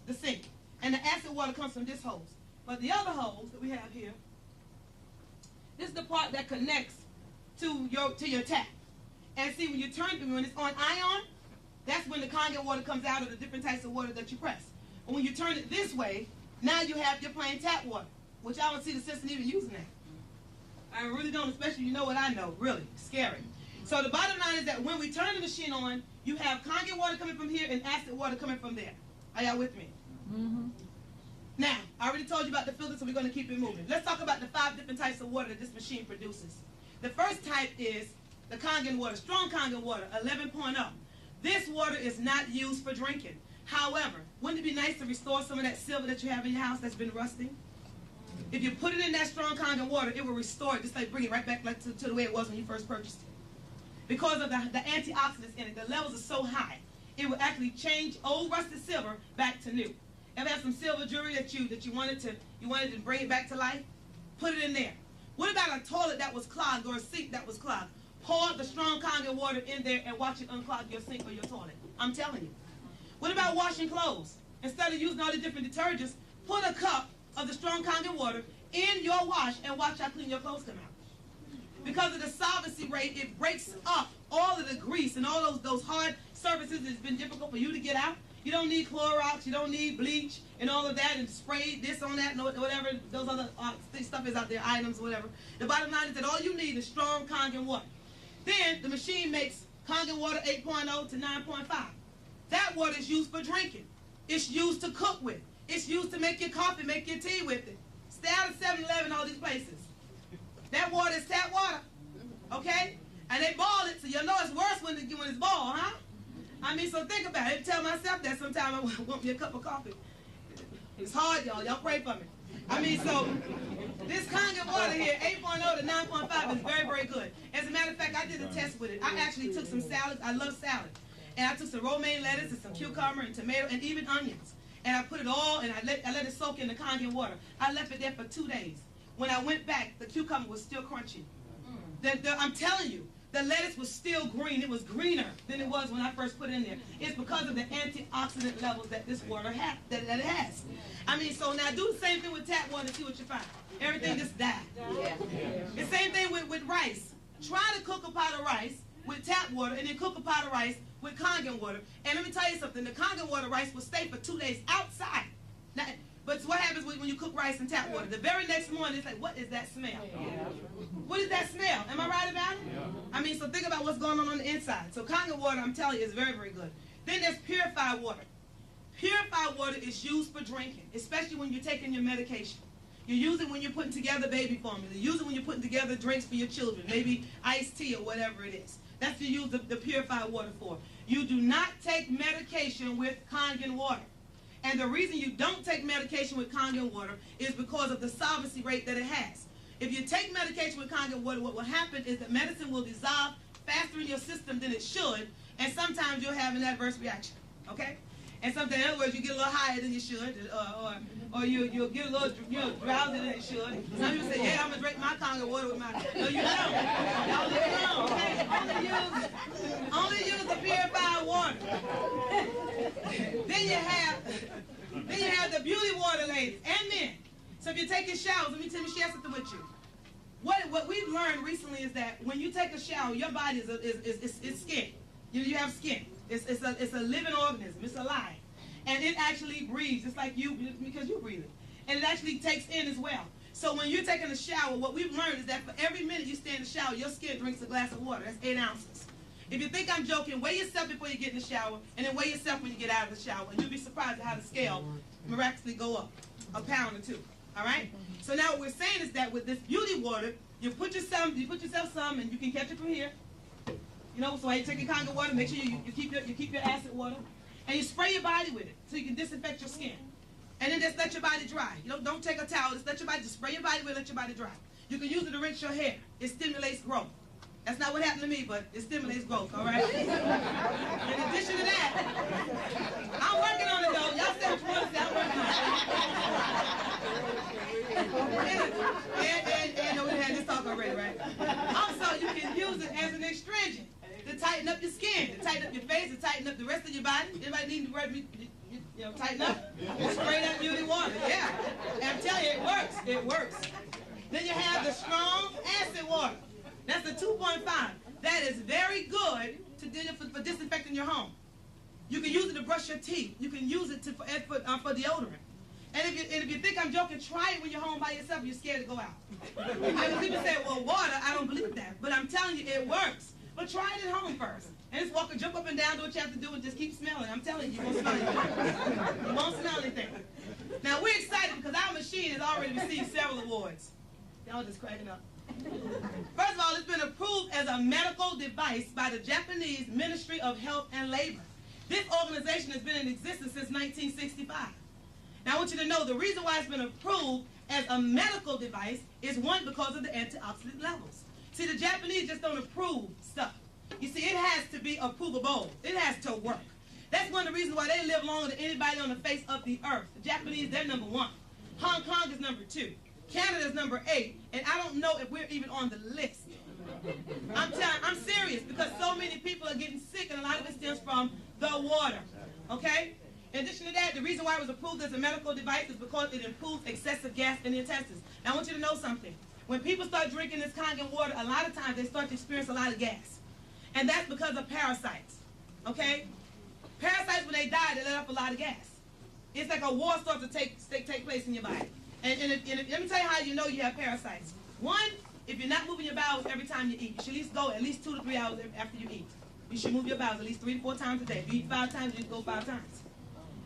the sink. And the acid water comes from this hose. But the other hose that we have here, this is the part that connects to your tap. And see, when you turn it, when it's on ion, that's when the Kangen water comes out of the different types of water that you press. And when you turn it this way, now you have your plain tap water, which I don't see the system even using that. I really don't, especially you know what I know, really, scary. So the bottom line is that when we turn the machine on, you have Kangen water coming from here and acid water coming from there. Are y'all with me? Mm-hmm. Now, I already told you about the filter, so we're going to keep it moving. Let's talk about the 5 different types of water that this machine produces. The first type is the Kangen water, strong Kangen water, 11.0. This water is not used for drinking. However, wouldn't it be nice to restore some of that silver that you have in your house that's been rusting? If you put it in that strong Kangen water, it will restore it, just like bring it right back to the way it was when you first purchased it. Because of the antioxidants in it, the levels are so high, it will actually change old rusted silver back to new. Ever have some silver jewelry that you wanted to bring it back to life? Put it in there. What about a toilet that was clogged or a sink that was clogged? Pour the strong Kangen water in there and watch it unclog your sink or your toilet. I'm telling you. What about washing clothes? Instead of using all the different detergents, put a cup of the strong Kangen water in your wash and watch how clean your clothes come out. Because of the solvency rate, it breaks up all of the grease and all those hard surfaces that's been difficult for you to get out. You don't need Clorox, you don't need bleach and all of that and spray this on that and whatever those other stuff is out there, items, whatever. The bottom line is that all you need is strong Kangen water. Then the machine makes Kangen water 8.0 to 9.5. That water is used for drinking. It's used to cook with. It's used to make your coffee, make your tea with it. Stay out of 7-Eleven, all these places. That water is tap water, okay? And they boil it, so you'll know it's worse when it's boiled, huh? I mean, so think about it. I tell myself that sometimes I want me a cup of coffee. It's hard, y'all. Y'all pray for me. I mean, so this Kangen water here, 8.0 to 9.5, is very, very good. As a matter of fact, I did a test with it. I actually took some salads. I love salad. And I took some romaine lettuce and some cucumber and tomato and even onions. And I put it all, and I let it soak in the Kangen water. I left it there for 2 days. When I went back, the cucumber was still crunchy. I'm telling you, the lettuce was still green. It was greener than it was when I first put it in there. It's because of the antioxidant levels that this water has, that it has. I mean, so now do the same thing with tap water and see what you find. Everything just died. Yeah. The same thing with rice. Try to cook a pot of rice with tap water and then cook a pot of rice with Kangen water. And let me tell you something. The Kangen water rice will stay for 2 days outside. Now, but what happens when you cook rice and tap water? The very next morning, it's like, what is that smell? What is that smell? Am I right about it? I mean, so think about what's going on the inside. So Kangen water, I'm telling you, is very, very good. Then there's purified water. Purified water is used for drinking, especially when you're taking your medication. You use it when you're putting together baby formula. You use it when you're putting together drinks for your children, maybe iced tea or whatever it is. That's what you use the purified water for. You do not take medication with Kangen water. And the reason you don't take medication with Kangen water is because of the solvency rate that it has. If you take medication with Kangen water, what will happen is that medicine will dissolve faster in your system than it should, and sometimes you'll have an adverse reaction, okay? And sometimes, in other words, you get a little higher than you should, or you'll get a little drowsy than you should. Some people say, yeah, I'm going to drink my Kangen water with my... No, you don't. Y'all leave it alone, okay? Only use the purified water. Then you have the beauty water, ladies and men. So if you're taking showers, let me share something with you. What we've learned recently is that when you take a shower, your body is skin. You have skin. It's a living organism. It's alive. And it actually breathes, just like you, because you breathe it. And it actually takes in as well. So when you're taking a shower, what we've learned is that for every minute you stay in the shower, your skin drinks a glass of water. That's 8 ounces. If you think I'm joking, weigh yourself before you get in the shower, and then weigh yourself when you get out of the shower. And you'll be surprised at how the scale miraculously go up, a pound or 2. All right? So now what we're saying is that with this beauty water, you put yourself some, and you can catch it from here. You know, so while you take your Kangen water, make sure you keep your acid water, and you spray your body with it so you can disinfect your skin. And then just let your body dry. You know, don't take a towel. Just let your body, just spray your body with it, let your body dry. You can use it to rinse your hair. It stimulates growth. That's not what happened to me, but it stimulates growth, all right? In addition to that, I'm working on it, though. Y'all said what you want to say. I'm working on it. And we had this talk already, right? Also, you can use it as an astringent to tighten up your skin, to tighten up your face, to tighten up the rest of your body. Anybody need to tighten up? Spray that beauty water, yeah. And I'm telling you, it works. It works. Then you have the strong acid water. That's the 2.5. That is very good for disinfecting your home. You can use it to brush your teeth. You can use it for deodorant. And if you think I'm joking, try it when you're home by yourself. You're scared to go out. And people say, well, water, I don't believe that. But I'm telling you, it works. But try it at home first. And just jump up and down, do what you have to do, and just keep smelling. I'm telling you, you won't smell anything. You won't smell anything. Now, we're excited because our machine has already received several awards. Y'all just cracking up. First of all, it's been approved as a medical device by the Japanese Ministry of Health and Labor. This organization has been in existence since 1965. Now, I want you to know the reason why it's been approved as a medical device is, one, because of the antioxidant levels. See, the Japanese just don't approve stuff. You see, it has to be approvable. It has to work. That's one of the reasons why they live longer than anybody on the face of the earth. The Japanese, they're number 1. Hong Kong is number 2. Canada's number 8, and I don't know if we're even on the list. I'm serious, because so many people are getting sick, and a lot of it stems from the water, okay? In addition to that, the reason why it was approved as a medical device is because it improves excessive gas in the intestines. Now, I want you to know something. When people start drinking this Kangen water, a lot of times they start to experience a lot of gas, and that's because of parasites, okay? Parasites, when they die, they let off a lot of gas. It's like a war starts to take place in your body. And let me tell you how you know you have parasites. 1, if you're not moving your bowels every time you eat, you should at least go at least 2 to 3 hours after you eat. You should move your bowels at least 3 to 4 times a day. If you eat 5 times, you should go 5 times.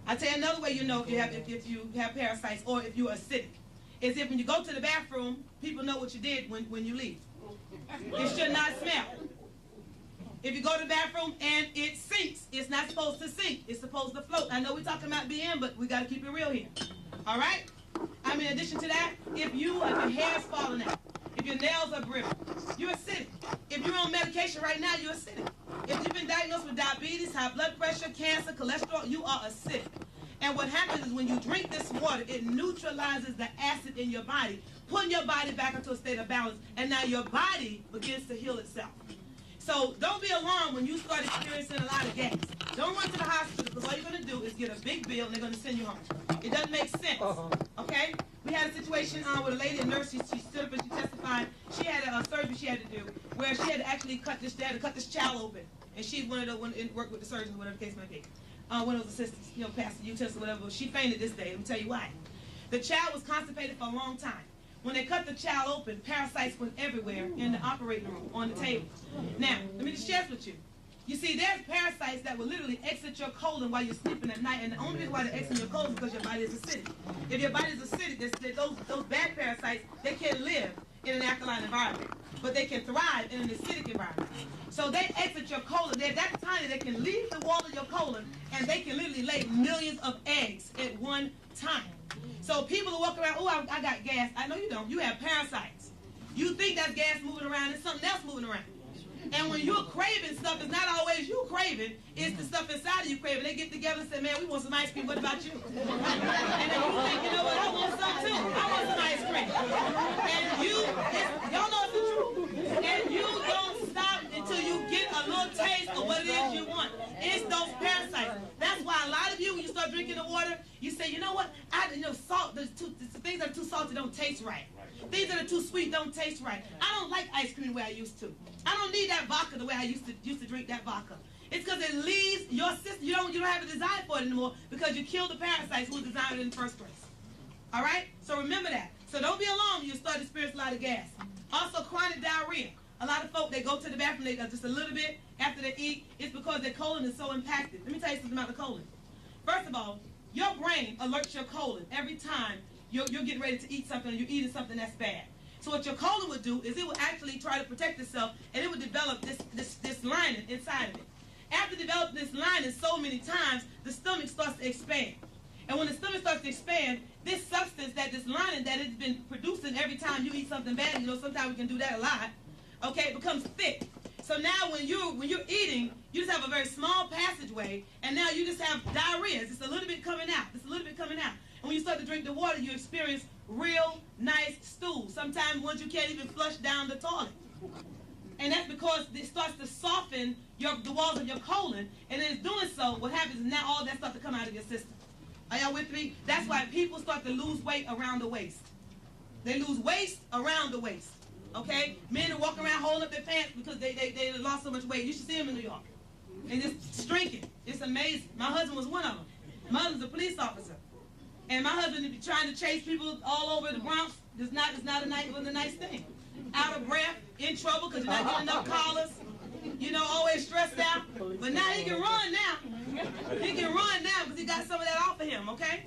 I'll tell you another way you know if you have parasites or if you're acidic. Is if when you go to the bathroom, people know what you did when you leave. It should not smell. If you go to the bathroom and it sinks, it's not supposed to sink. It's supposed to float. I know we're talking about BM, but we got to keep it real here. All right? I mean, in addition to that, if your hair's falling out, if your nails are brittle, you're acidic. If you're on medication right now, you're acidic. If you've been diagnosed with diabetes, high blood pressure, cancer, cholesterol, you are acidic. And what happens is when you drink this water, it neutralizes the acid in your body, putting your body back into a state of balance, and now your body begins to heal itself. So don't be alarmed when you start experiencing a lot of gas. Don't run to the hospital, because all you're going to do is get a big bill and they're going to send you home. It doesn't make sense, okay? We had a situation with a lady, a nurse, she stood up and she testified. She had a surgery she had to do where she had to actually cut this child open. And she's one of the one worked with the surgeons, whatever the case might be. One of those assistants, Pastor Utens or whatever. She fainted this day. Let me tell you why. The child was constipated for a long time. When they cut the child open, parasites went everywhere in the operating room, on the table. Now, let me just share this with you. You see, there's parasites that will literally exit your colon while you're sleeping at night, and the only reason why they're exiting your colon is because your body is acidic. If your body is acidic, those bad parasites, they can't live in an alkaline environment, but they can thrive in an acidic environment. So So they exit your colon. They're that tiny, they can leave the wall of your colon, and they can literally lay millions of eggs at one time. So people who walk around, oh, I got gas. I know you don't. You have parasites. You think that's gas moving around, it's something else moving around. And when you're craving stuff, it's not always you craving, it's the stuff inside of you craving. They get together and say, man, we want some ice cream, what about you? And then you think, you know what, I want some too. I want some ice cream. And y'all know it's the truth. And you don't stop until you get a little taste of what it is you want. It's those parasites. That's why a lot of you, when you start drinking the water, you say, you know what, salt, the things that are too salty don't taste right. Things that are too sweet don't taste right. I don't like ice cream the way I used to. I don't need that vodka the way I used to drink that vodka. It's because it leaves your system. You don't have a desire for it anymore because you killed the parasites who designed it in the first place. All right? So remember that. So don't be alarmed when you start to experience a lot of gas. Also, chronic diarrhea. A lot of folk, they go to the bathroom just a little bit after they eat. It's because their colon is so impacted. Let me tell you something about the colon. First of all, your brain alerts your colon every time you're getting ready to eat something or you're eating something that's bad. So what your colon would do is it would actually try to protect itself, and it would develop this lining inside of it. After developing this lining so many times, the stomach starts to expand. And when the stomach starts to expand, this substance, this lining that it's been producing every time you eat something bad, sometimes we can do that a lot, okay, it becomes thick. So now when you're eating, you just have a very small passageway, and now you just have diarrhea. It's a little bit coming out. It's a little bit coming out. And when you start to drink the water, you experience real nice stools. Sometimes ones you can't even flush down the toilet. And that's because it starts to soften the walls of your colon, and in doing so, what happens is now all that starts to come out of your system. Are y'all with me? That's why people start to lose weight around the waist. They lose waist around the waist. Okay? Men that walk around holding up their pants because they lost so much weight. You should see them in New York. And just shrinking. It's amazing. My husband was one of them. My husband's a police officer. And my husband would be trying to chase people all over the Bronx. It's not a nice thing. Out of breath, in trouble because you're not getting enough collars. Always stressed out. But now he can run now. He can run now because he got some of that off of him, okay?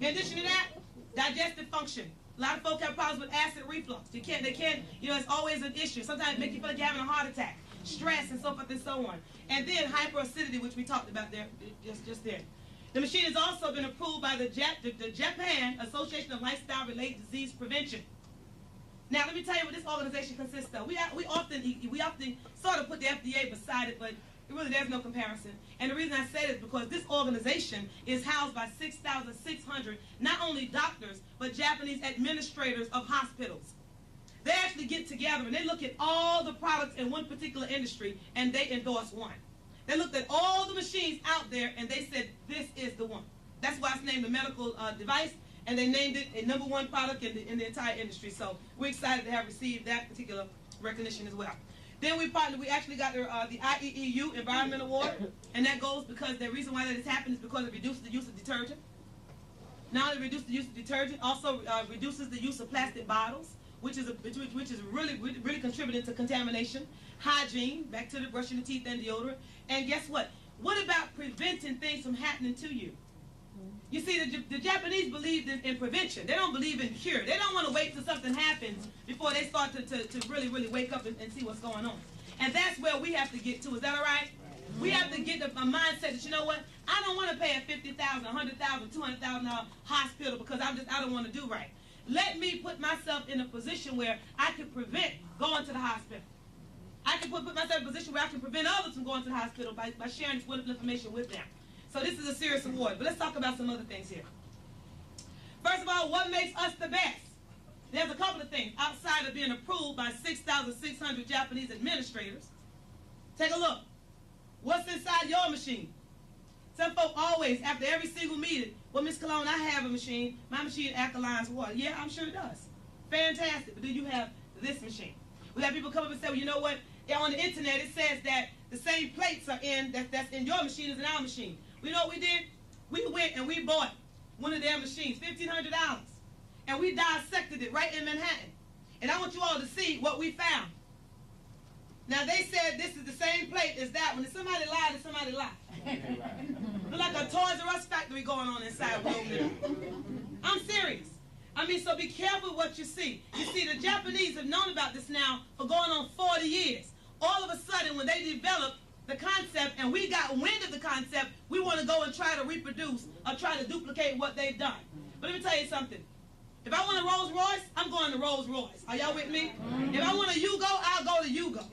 In addition to that, digestive function. A lot of folks have problems with acid reflux. They can't, it's always an issue. Sometimes it makes you feel like you're having a heart attack, stress, and so forth and so on. And then hyperacidity, which we talked about there, just there. The machine has also been approved by the Japan Association of Lifestyle-Related Disease Prevention. Now, let me tell you what this organization consists of. We often sort of put the FDA beside it, but there's no comparison. And the reason I say this is because this organization is housed by 6,600, not only doctors, but Japanese administrators of hospitals. They actually get together and they look at all the products in one particular industry and they endorse one. They looked at all the machines out there and they said, this is the one. That's why it's named a medical device, and they named it a #1 product in the entire industry. So we're excited to have received that particular recognition as well. Then we actually got the IEEU Environment Award, and that goes because the reason why that has happened is because it reduces the use of detergent. Not only reduces the use of detergent, also reduces the use of plastic bottles, which is really contributing to contamination, hygiene, back to the brushing the teeth and deodorant. And guess what? What about preventing things from happening to you? You see, the Japanese believe in prevention. They don't believe in cure. They don't want to wait till something happens before they start to really wake up and see what's going on. And that's where we have to get to. Is that all right? We have to get a mindset that, you know what? I don't want to pay a $50,000, $100,000, $200,000 hospital because I don't want to do right. Let me put myself in a position where I can prevent going to the hospital. I can put myself in a position where I can prevent others from going to the hospital by sharing this wonderful information with them. So this is a serious award, but let's talk about some other things here. First of all, what makes us the best? There's a couple of things outside of being approved by 6,600 Japanese administrators. Take a look. What's inside your machine? Some folk always, after every single meeting, well, Ms. Cologne, I have a machine. My machine alkalines water. Yeah, I'm sure it does. Fantastic. But do you have this machine? We have people come up and say, well, you know what? On the internet, it says that the same plates are in that's in your machine as in our machine. You know what we did? We went and we bought one of their machines, $1,500. And we dissected it right in Manhattan. And I want you all to see what we found. Now, they said this is the same plate as that one. If somebody lied, somebody lied. Look like a Toys R Us factory going on inside over there. I'm serious. I mean, so be careful what you see. You see, the Japanese have known about this now for going on 40 years. All of a sudden, when they developed the concept and we got wind of the concept, we want to go and try to reproduce or try to duplicate what they've done. But let me tell you something. If I want a Rolls Royce, I'm going to Rolls Royce. Are y'all with me? If I want a Yugo, I'll go to Yugo.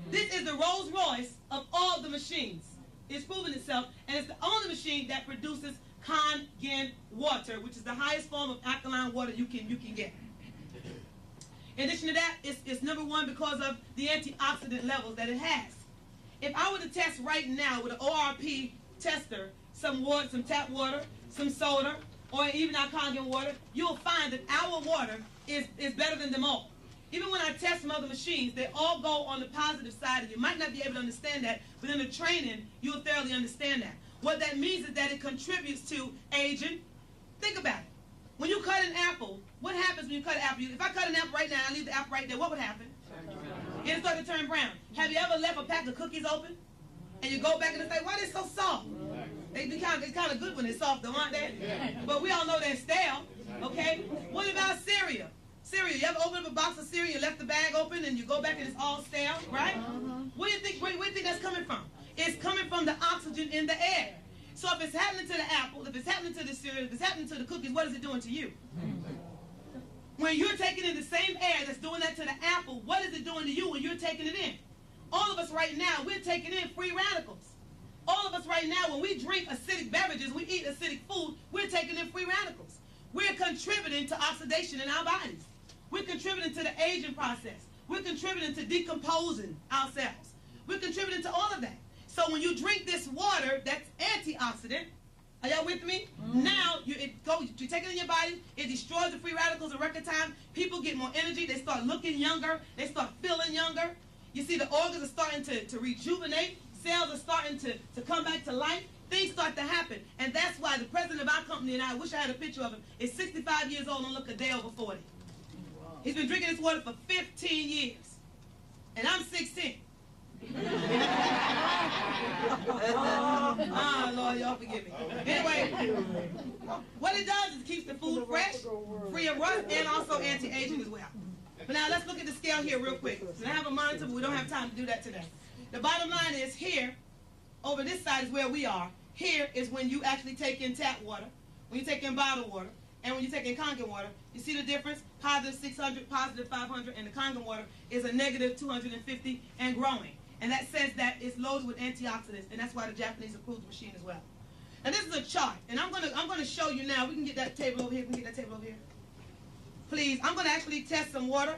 This is the Rolls Royce of all the machines. It's proven itself, and it's the only machine that produces Kangen water, which is the highest form of alkaline water you can get. In addition to that, it's number one because of the antioxidant levels that it has. If I were to test right now with an ORP tester, some water, some tap water, some soda, or even our Kangen water, you'll find that our water is better than them all. Even when I test some other machines, they all go on the positive side, and you might not be able to understand that, but in the training, you'll thoroughly understand that. What that means is that it contributes to aging. Think about it. When you cut an apple, what happens when you cut an apple? If I cut an apple right now, I leave the apple right there, what would happen? It'll start to turn brown. Have you ever left a pack of cookies open? And you go back and say, why are they so soft? It's kind of good when they're soft, though, aren't they? But we all know they're stale, okay? What about cereal? Cereal, you ever open up a box of cereal, you left the bag open, and you go back and it's all stale, right? Where do you think that's coming from? It's coming from the oxygen in the air. So if it's happening to the apple, if it's happening to the cereal, if it's happening to the cookies, what is it doing to you? When you're taking in the same air that's doing that to the apple, what is it doing to you when you're taking it in? All of us right now, we're taking in free radicals. All of us right now, when we drink acidic beverages, we eat acidic food, we're taking in free radicals. We're contributing to oxidation in our bodies. We're contributing to the aging process. We're contributing to decomposing our cells. We're contributing to all of that. So when you drink this water that's antioxidant, are y'all with me? Now you take it in your body, it destroys the free radicals in record time. People get more energy, they start looking younger, they start feeling younger. You see the organs are starting to rejuvenate, cells are starting to come back to life. Things start to happen. And that's why the president of our company, and I wish I had a picture of him, is 65 years old and look a day over 40. He's been drinking this water for 15 years. And I'm 16. Lord, y'all forgive me. Anyway, what it does is it keeps the food fresh, free of rust, and also anti-aging as well. But now let's look at the scale here real quick. So I have a monitor, but we don't have time to do that today. The bottom line is here, over this side is where we are. Here is when you actually take in tap water, when you take in bottled water, and when you take in Kangen water. You see the difference? Positive 600, positive 500, and the Kangen water is a negative 250 and growing. And that says that it's loaded with antioxidants, and that's why the Japanese approved the machine as well. And this is a chart, and I'm gonna show you now. We can get that table over here. Can we get that table over here? Please, I'm gonna actually test some water.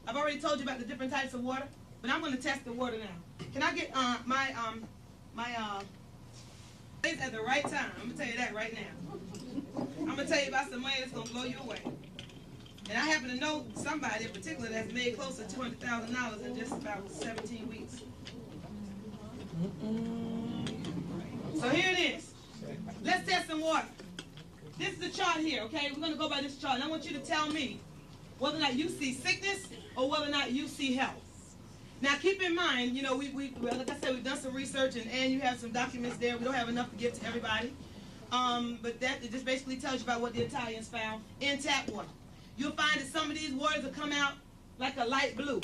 I've already told you about the different types of water, but I'm gonna test the water now. Can I get my place at the right time? I'm gonna tell you that right now. I'm gonna tell you about some money that's gonna blow you away. And I happen to know somebody in particular that's made close to $200,000 in just about 17 weeks. So here it is. Let's test some water. This is the chart here, okay? We're going to go by this chart. And I want you to tell me whether or not you see sickness or whether or not you see health. Now, keep in mind, you know, like I said, we've done some research, and you have some documents there. We don't have enough to give to everybody. But that it just basically tells you about what the Italians found in tap water. You'll find that some of these waters will come out like a light blue.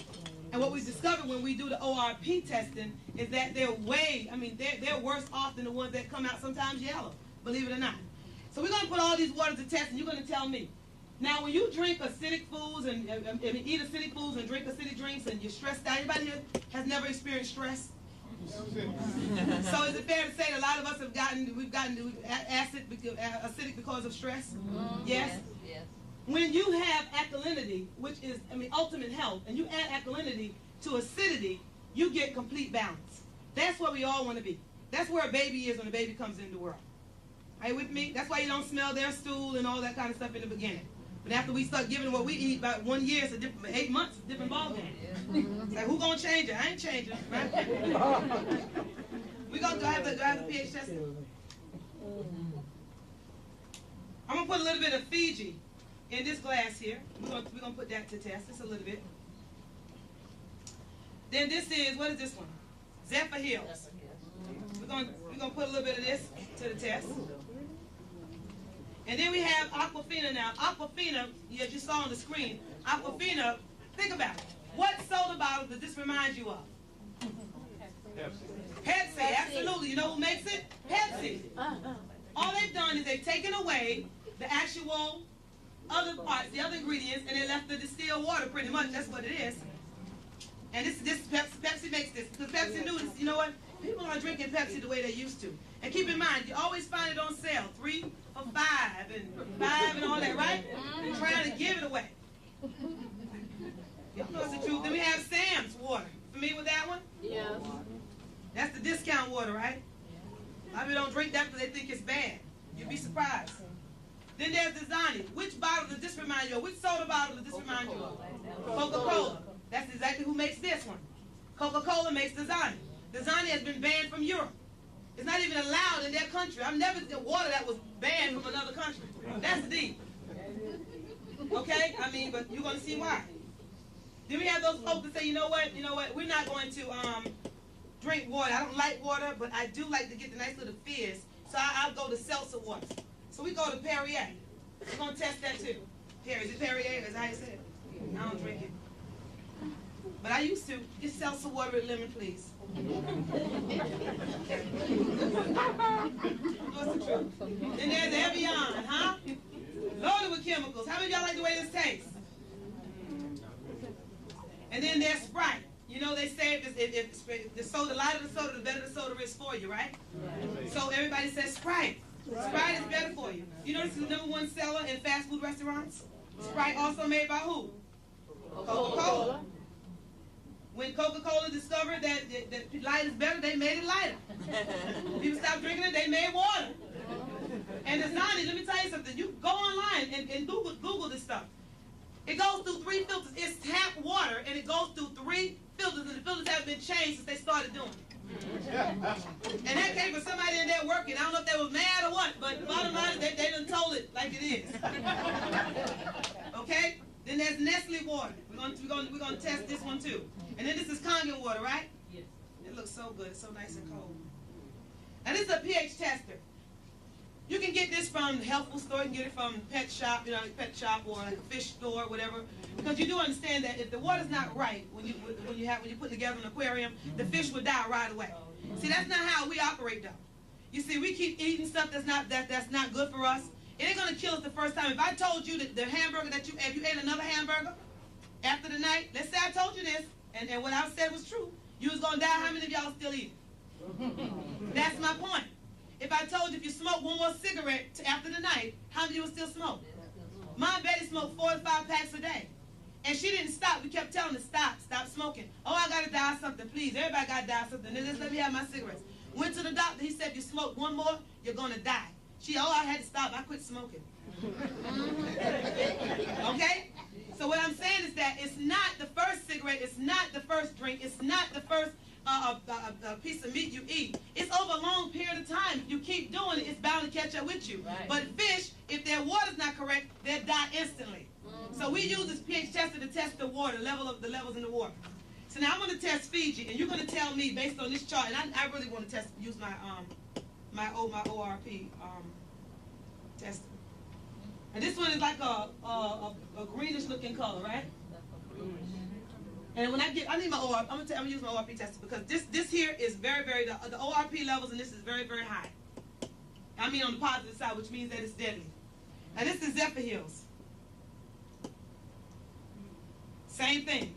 And what we discovered when we do the ORP testing is that they're they're worse off than the ones that come out sometimes yellow, believe it or not. So we're going to put all these waters to test, and you're going to tell me. Now, when you drink acidic foods and eat acidic foods and drink acidic drinks and you're stressed out, anybody here has never experienced stress? So is it fair to say that a lot of us we've gotten acidic because of stress? Yes? Yes. When you have alkalinity, which is, ultimate health, and you add alkalinity to acidity, you get complete balance. That's where we all want to be. That's where a baby is when a baby comes into the world. Are you with me? That's why you don't smell their stool and all that kind of stuff in the beginning. But after we start giving what we eat, about 1 year, it's a different, 8 months, a different ballgame. It's like, who gonna change it? I ain't changing, right? Do I have the pH test? I'm gonna put a little bit of Fiji in this glass here. We're gonna put that to test, just a little bit. Then this is, what is this one? Zephyr Hills. We're gonna put a little bit of this to the test. And then we have Aquafina now. Aquafina, as you saw on the screen, Aquafina, think about it. What soda bottle does this remind you of? Pepsi, absolutely. You know who makes it? Pepsi. All they've done is they've taken away the actual other parts, the other ingredients, and they left the distilled water pretty much. That's what it is. And this Pepsi makes this. Because Pepsi knew this. You know what? People aren't drinking Pepsi the way they used to. And keep in mind, you always find it on sale. 3 for $5 and $5 and all that, right? They're trying to give it away. Y'all know it's the truth. Then we have Sam's water. Familiar with that one? Yes. That's the discount water, right? A lot of people don't drink that because they think it's bad. You'd be surprised. Then there's Dasani. Which bottle does this remind you of? Which soda bottle does this remind you of? Coca-Cola. That's exactly who makes this one. Coca-Cola makes Dasani. Dasani has been banned from Europe. It's not even allowed in their country. I've never seen water that was banned from another country. That's deep. Okay? I mean, but you're going to see why. Then we have those folks that say, you know what, we're not going to drink water. I don't like water, but I do like to get the nice little fizz. So I'll go to seltzer water. So we go to Perrier. We're going to test that too. Perrier, is it Perrier? Is that how you say it? I don't drink it. But I used to. Get seltzer water with lemon, please. What's the truth? Then there's Evian, huh? Loaded with chemicals. How many of y'all like the way this tastes? And then there's Sprite. You know they say if the soda, the lighter the soda, the better the soda is for you, right? So everybody says Sprite. Sprite is better for you. You know this is the #1 seller in fast food restaurants? Sprite also made by who? Coca-Cola. When Coca-Cola discovered that light is better, they made it lighter. People stopped drinking it, they made water. And Dasani, let me tell you something. You go online and Google this stuff. It goes through 3 filters. It's tap water, and it goes through 3 filters, and the filters haven't been changed since they started doing it. And that came from somebody in there working. I don't know if they were mad or what, but the bottom line is they done told it like it is. Okay? Then there's Nestle water. We're gonna test this one too. And then this is Kangen water, right? Yes. It looks so good. It's so nice and cold. And this is a pH tester. You can get this from the health food store. You can get it from pet shop, pet shop or like a fish store, whatever. Because you do understand that if the water's not right when you put together an aquarium, the fish would die right away. See, that's not how we operate though. You see, we keep eating stuff that's not good for us. It ain't gonna kill us the first time. If I told you that the hamburger that if you ate another hamburger after the night, let's say I told you this, and what I said was true, you was gonna die. How many of y'all still eating? That's my point. If I told you if you smoke one more cigarette after the night, how many of you would still smoke? Mom Betty smoked 4 to 5 packs a day. And she didn't stop. We kept telling her, stop smoking. Oh, I got to die of something, please. Everybody got to die of something. Then just let me have my cigarettes. Went to the doctor. He said, if you smoke one more, you're going to die. I had to stop. I quit smoking. Okay? So what I'm saying is that it's not the first cigarette. It's not the first drink. It's not the first a piece of meat you eat. It's over a long period of time. If you keep doing it, it's bound to catch up with you. Right. But fish, if their water's not correct, they'll die instantly. So we use this pH tester to test the water, the levels in the water. So now I'm going to test Fiji, and you're going to tell me based on this chart, and I really want to use my my ORP tester. And this one is like a greenish looking color, right? And when I need my ORP, I'm gonna use my ORP tester because this here is very, very, the ORP levels in this is very, very high. I mean on the positive side, which means that it's deadly. Now this is Zephyr Hills. Same thing.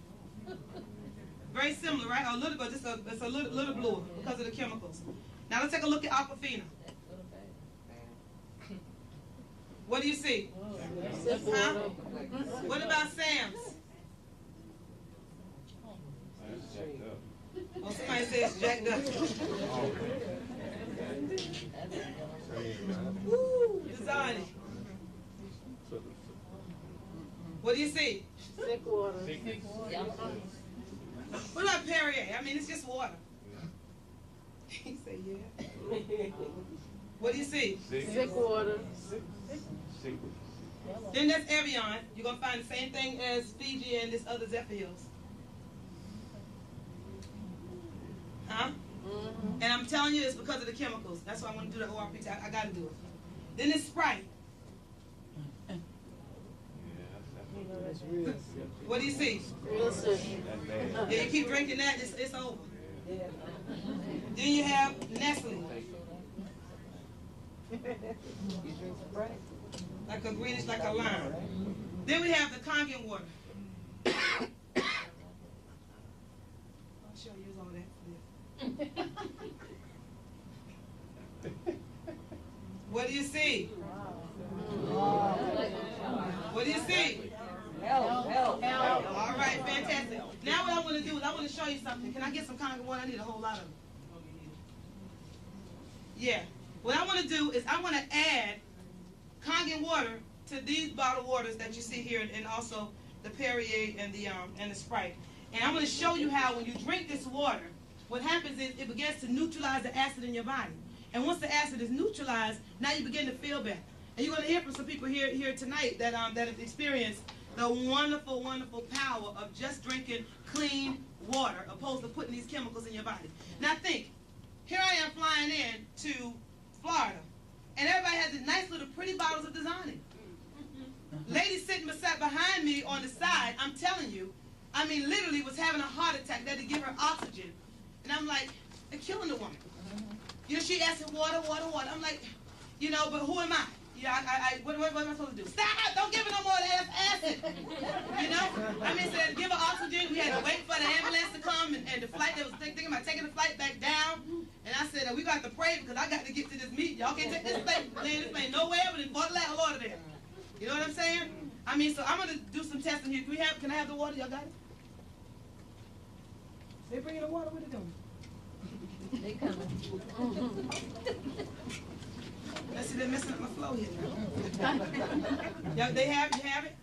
Very similar, right? A little bit, it's a little bluer because of the chemicals. Now let's take a look at Aquafina. What do you see? Huh? What about Sam's? Oh, somebody says jacked up. Woo, designing. What do you see? Sick water. What about Perrier? I mean, it's just water. He said, yeah. What do you see? Sick water. Then that's Evian. You're going to find the same thing as Fiji and this other Zephyr Hills. Huh? Mm-hmm. And I'm telling you it's because of the chemicals. That's why I want to do the ORP. I got to do it. Then it's Sprite. What do you see? Real sick. Yeah, you keep drinking that, it's over. Then you have Nestle. Like a greenish, like a lime. Then we have the Kangen water. I'll show you all that. What do you see? What do you see? Help. All right, fantastic. Now what I want to do is I want to show you something. Can I get some Kangen water? I need a whole lot of them. Yeah. What I want to do is I want to add Kangen water to these bottled waters that you see here, and also the Perrier and the Sprite. And I'm going to show you how when you drink this water, what happens is it begins to neutralize the acid in your body. And once the acid is neutralized, now you begin to feel better. And you're going to hear from some people here tonight that have experienced the wonderful, wonderful power of just drinking clean water, opposed to putting these chemicals in your body. Now think, here I am flying in to Florida, and everybody has these nice little pretty bottles of Dasani. Lady sitting behind me on the side, I'm telling you, I mean literally was having a heart attack. They had to give her oxygen. And I'm like, they're killing the woman. You know, she asked water. I'm like, you know, but who am I? You know, what am I supposed to do? Stop! Don't give her no more of that acid. You know? I mean, so they had to give her oxygen. We had to wait for the ambulance to come, and the flight, they was thinking about taking the flight back down. And I said, we got to pray because I got to get to this meeting. Y'all can't take this plane. This plane nowhere but in Fort Lauderdale. You know what I'm saying? I mean, so I'm going to do some testing here. Can I have the water? Y'all got it? They bringing the water? What are they doing? They coming. Let's see, they're messing up my flow here now. Y'all, you have it?